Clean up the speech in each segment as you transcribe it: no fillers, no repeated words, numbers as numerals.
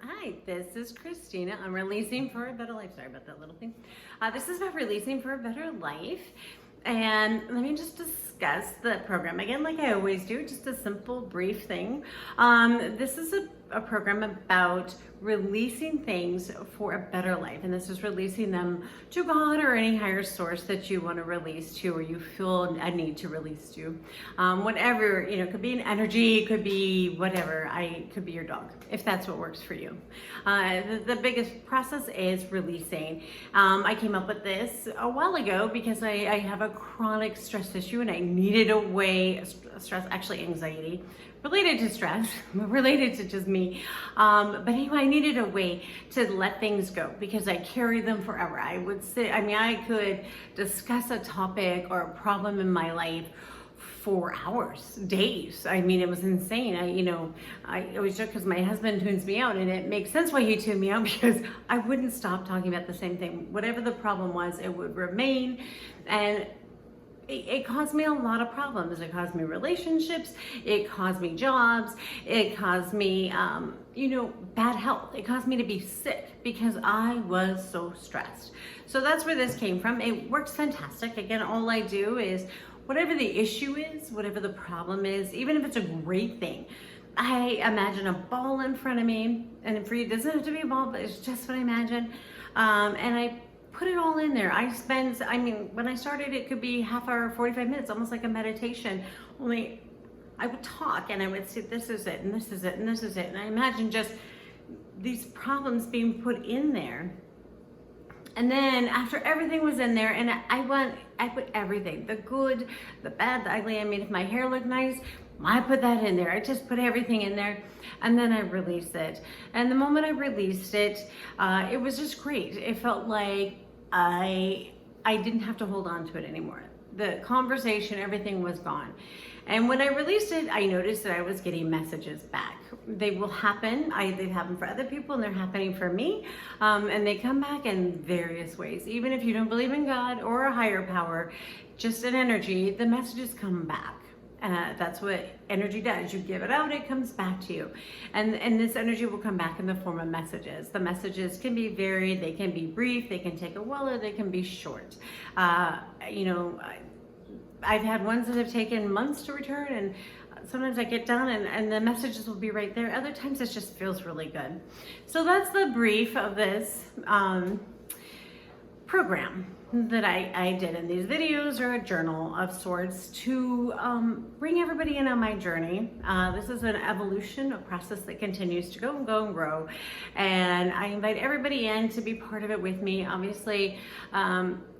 Hi, this is Christina. I'm releasing for a better life. Sorry about that little thing. This is about releasing for a better life. And let me just discuss the program again, like I always do, just a simple, brief thing. This is a program about releasing things for a better life. And this is releasing them to God or any higher source that you want to release to, or you feel a need to release to. Whatever, it could be an energy, it could be whatever, it could be your dog, if that's what works for you. The biggest process is releasing. I came up with this a while ago because I have a chronic stress issue and I needed a way, actually anxiety, related to stress, related to just me. But anyway, I needed a way to let things go because I carried them forever. I could discuss a topic or a problem in my life for hours, days. It was insane. I always joke because my husband tunes me out, and it makes sense why he tuned me out because I wouldn't stop talking about the same thing. Whatever the problem was, it would remain, and it caused me a lot of problems. It caused me relationships, it caused me jobs, it caused me, bad health. It caused me to be sick because I was so stressed. So that's where this came from. It works fantastic. Again, all I do is whatever the issue is, whatever the problem is, even if it's a great thing, I imagine a ball in front of me, and for you, it doesn't have to be a ball, but it's just what I imagine. And I put it all in there. When I started, it could be half hour, 45 minutes, almost like a meditation. Only I would talk and I would say, this is it, and this is it, and this is it. And I imagine just these problems being put in there. And then after everything was in there, and I put everything, the good, the bad, the ugly. If my hair looked nice, I put that in there. I just put everything in there, and then I released it. And the moment I released it, it was just great. It felt like I didn't have to hold on to it anymore. The conversation, everything was gone. And when I released it, I noticed that I was getting messages back. They will happen. They've happened for other people, and they're happening for me. And they come back in various ways. Even if you don't believe in God or a higher power, just an energy, the messages come back. That's what energy does. You give it out, it comes back to you. And this energy will come back in the form of messages. The messages can be varied, they can be brief, they can take a while, or they can be short. I've had ones that have taken months to return, and sometimes I get done and the messages will be right there. Other times it just feels really good. So that's the brief of this program that I did in these videos, or a journal of sorts, to bring everybody in on my journey. This is an evolution, a process that continues to go and grow. And I invite everybody in to be part of it with me. Obviously,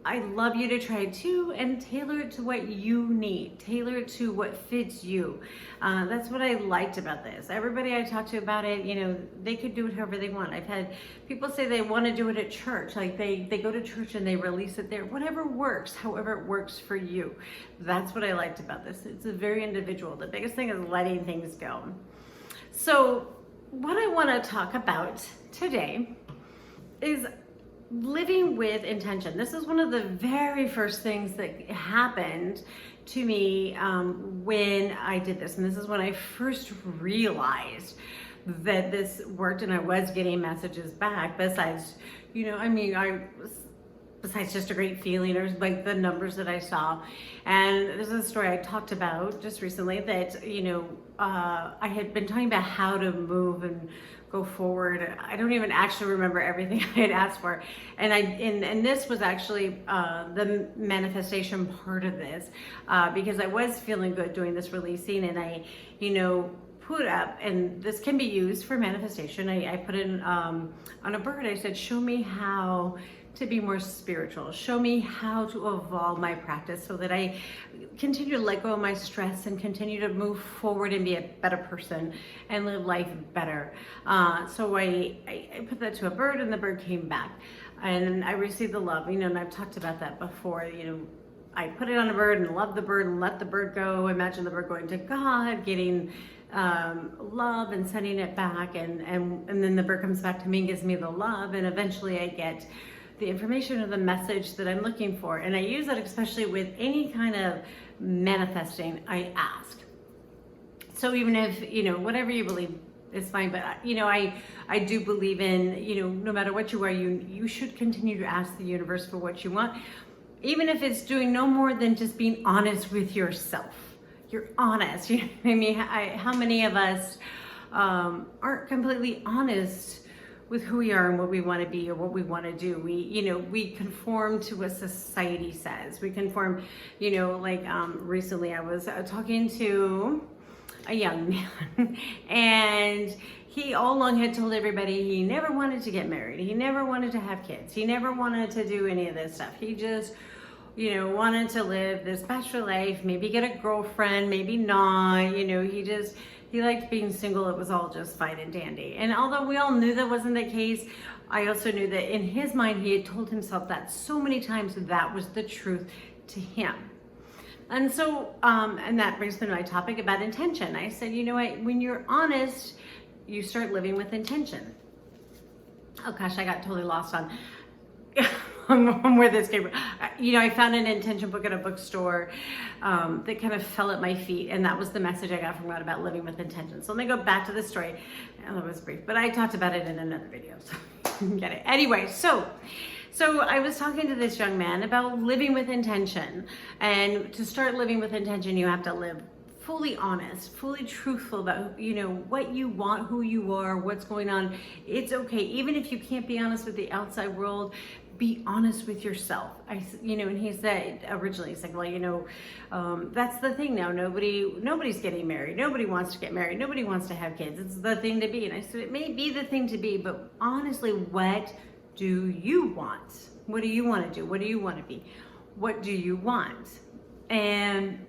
I'd love you to try it too, and tailor it to what you need. Tailor it to what fits you. That's what I liked about this. Everybody I talked to about it, they could do it however they want. I've had people say they want to do it at church. Like they go to church and they release it there. Whatever works, however it works for you. That's what I liked about this. It's a very individual. The biggest thing is letting things go. So what I want to talk about today is living with intention. This is one of the very first things that happened to me when I did this. And this is when I first realized that this worked, and I was getting messages back besides, besides just a great feeling, or like the numbers that I saw. And this is a story I talked about just recently that, I had been talking about how to move and go forward. I don't even actually remember everything I had asked for. And this was actually the manifestation part of this, because I was feeling good doing this releasing, and I, put up, and this can be used for manifestation. I put in on a bird, I said, show me how to be more spiritual. Show me how to evolve my practice so that I continue to let go of my stress and continue to move forward and be a better person and live life better. So I put that to a bird, and the bird came back, and I received the love, and I've talked about that before. I put it on a bird and love the bird and let the bird go. Imagine the bird going to God, getting love and sending it back, and then the bird comes back to me and gives me the love, and eventually I get the information or the message that I'm looking for. And I use that especially with any kind of manifesting I ask. So even if, whatever you believe is fine. But I do believe in, no matter what you are, you should continue to ask the universe for what you want, even if it's doing no more than just being honest with yourself. You're honest. You know what I mean? How many of us aren't completely honest with who we are and what we want to be or what we want to do? We conform to what society says. We conform, recently I was talking to a young man and he all along had told everybody he never wanted to get married. He never wanted to have kids. He never wanted to do any of this stuff. He just, wanted to live this bachelor life, maybe get a girlfriend, maybe not, he liked being single. It was all just fine and dandy. And although we all knew that wasn't the case, I also knew that in his mind, he had told himself that so many times that was the truth to him. And so, and that brings me to my topic about intention. I said, you know what, when you're honest, you start living with intention. Oh gosh, I got totally lost on where this came from. I found an intention book at a bookstore that kind of fell at my feet, and that was the message I got from God about living with intention. So let me go back to the story. It was brief, but I talked about it in another video, so you can get it. Anyway, so I was talking to this young man about living with intention, and to start living with intention, you have to live fully honest, fully truthful about, what you want, who you are, what's going on. It's okay. Even if you can't be honest with the outside world, be honest with yourself. And he said, originally, he's like, well, that's the thing now. Nobody's getting married. Nobody wants to get married. Nobody wants to have kids. It's the thing to be. And I said, it may be the thing to be, but honestly, what do you want? What do you want to do? What do you want to be? What do you want? And,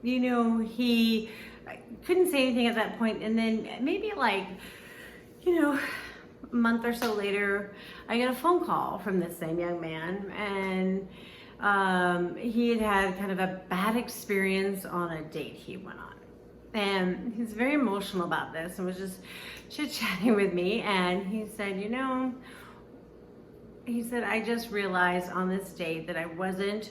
he couldn't say anything at that point. And then maybe a month or so later, I get a phone call from this same young man, and he had kind of a bad experience on a date he went on. And he's very emotional about this and was just chit-chatting with me. And he said, I just realized on this date that I wasn't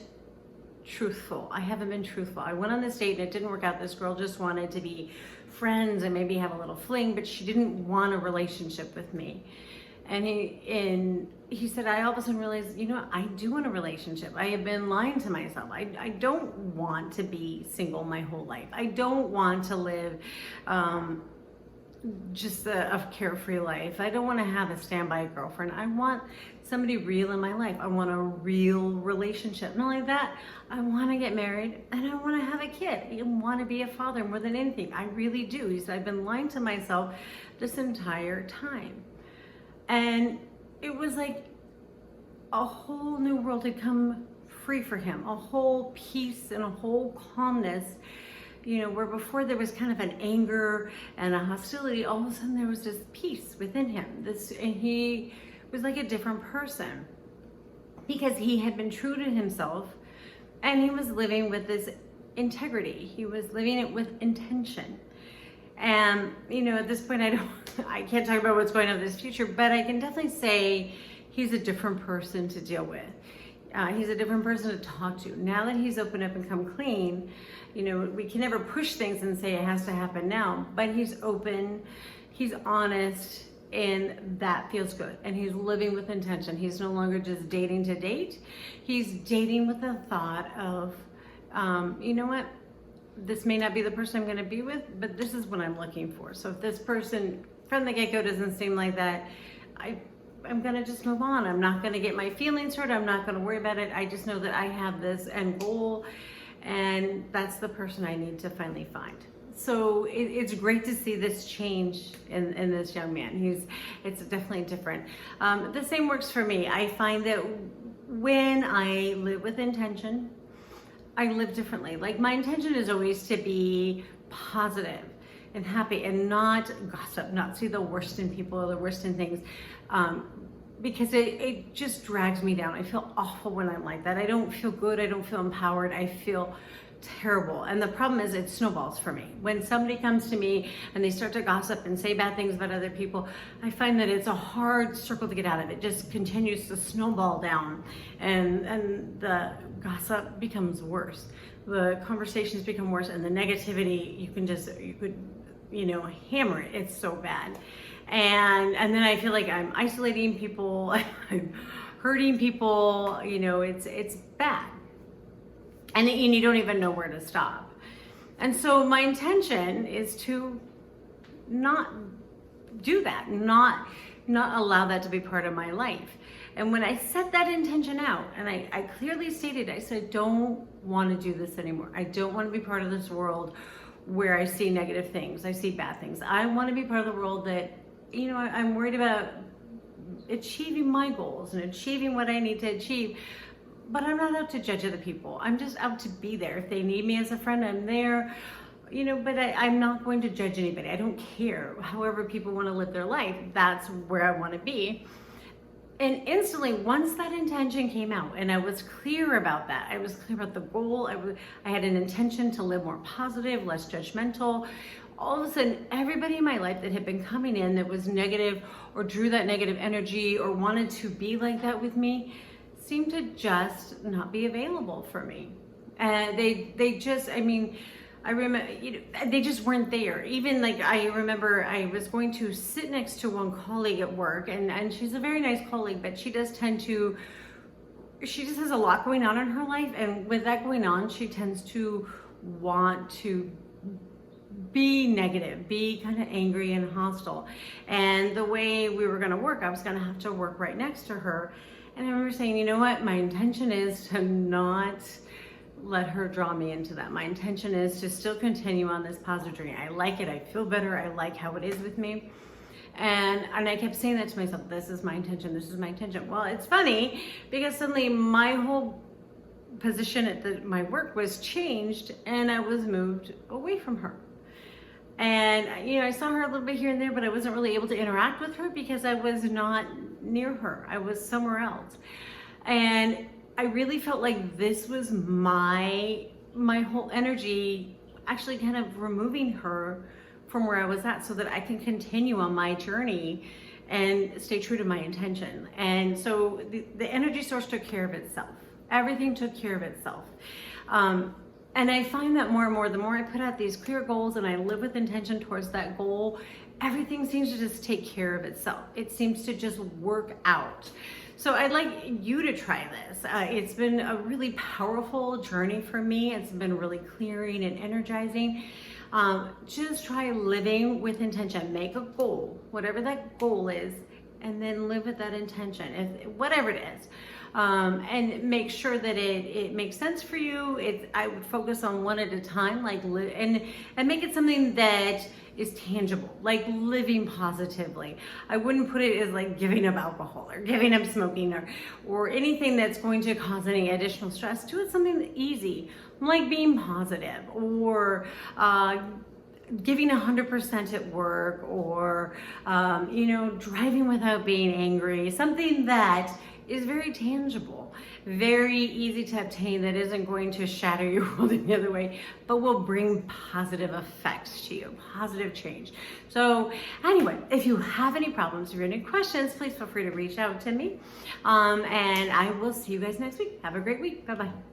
truthful. I haven't been truthful. I went on this date and it didn't work out. This girl just wanted to be friends and maybe have a little fling, but she didn't want a relationship with me. And he said, I all of a sudden realized, I do want a relationship. I have been lying to myself. I don't want to be single my whole life. I don't want to live just a carefree life. I don't want to have a standby girlfriend. I want somebody real in my life. I want a real relationship. Not only that, I want to get married and I want to have a kid. I want to be a father more than anything. I really do. He said, I've been lying to myself this entire time. And it was like a whole new world had come free for him, a whole peace and a whole calmness. Where before there was kind of an anger and a hostility, all of a sudden there was this peace within him. And he was like a different person because he had been true to himself and he was living with this integrity. He was living it with intention. And, at this point, I can't talk about what's going on in this future, but I can definitely say he's a different person to deal with. He's a different person to talk to. Now that he's opened up and come clean, we can never push things and say it has to happen now, but he's open, he's honest, and that feels good. And he's living with intention. He's no longer just dating to date. He's dating with the thought of, what? This may not be the person I'm going to be with, but this is what I'm looking for. So if this person from the get-go doesn't seem like that, I'm going to just move on. I'm not going to get my feelings hurt. I'm not going to worry about it. I just know that I have this end goal, and that's the person I need to finally find. So it's great to see this change in this young man. It's definitely different. The same works for me. I find that when I live with intention, I live differently. Like my intention is always to be positive and happy and not gossip, not see the worst in people or the worst in things, because it just drags me down. I feel awful when I'm like that. I don't feel good. I don't feel empowered. I feel terrible. And the problem is it snowballs for me. When somebody comes to me and they start to gossip and say bad things about other people, I find that it's a hard circle to get out of. It just continues to snowball down and the gossip becomes worse. The conversations become worse and the negativity, you could hammer it. It's so bad. And then I feel like I'm isolating people, I'm hurting people, it's bad. And you don't even know where to stop. And so my intention is to not do that, not allow that to be part of my life. And when I set that intention out, and I clearly stated, I said, I don't want to do this anymore. I don't want to be part of this world where I see negative things, I see bad things. I want to be part of the world that, I'm worried about achieving my goals and achieving what I need to achieve. But I'm not out to judge other people. I'm just out to be there. If they need me as a friend, I'm there. But I'm not going to judge anybody. I don't care. However people want to live their life, that's where I want to be. And instantly, once that intention came out, and I was clear about that, I was clear about the goal, I had an intention to live more positive, less judgmental. All of a sudden, everybody in my life that had been coming in that was negative or drew that negative energy or wanted to be like that with me seemed to just not be available for me. And they just, I remember, they just weren't there. Even like, I remember I was going to sit next to one colleague at work, and she's a very nice colleague, but she just has a lot going on in her life. And with that going on, she tends to want to be negative, be kind of angry and hostile. And the way we were gonna work, I was gonna have to work right next to her. And I remember saying, you know what, my intention is to not let her draw me into that. My intention is to still continue on this positive journey. I like it, I feel better, I like how it is with me. And I kept saying that to myself, this is my intention, this is my intention. Well, it's funny because suddenly my whole position at my work was changed and I was moved away from her. And I saw her a little bit here and there, but I wasn't really able to interact with her because I was not near her. I was somewhere else. And I really felt like this was my whole energy actually kind of removing her from where I was at so that I can continue on my journey and stay true to my intention. And so the energy source took care of itself. Everything took care of itself. And I find that more and more, the more I put out these clear goals and I live with intention towards that goal, everything seems to just take care of itself. It seems to just work out. So I'd like you to try this. It's been a really powerful journey for me. It's been really clearing and energizing. Just try living with intention. Make a goal, whatever that goal is, and then live with that intention, whatever it is. And make sure that it makes sense for you. I would focus on one at a time, and make it something that is tangible, like living positively. I wouldn't put it as like giving up alcohol or giving up smoking or anything that's going to cause any additional stress. Do it something easy, like being positive or giving 100% at work or driving without being angry. Something that is very tangible, very easy to obtain, that isn't going to shatter your world in the other way, but will bring positive effects to you, positive change. So anyway, if you have any problems, if you have any questions, please feel free to reach out to me. And I will see you guys next week. Have a great week. Bye-bye.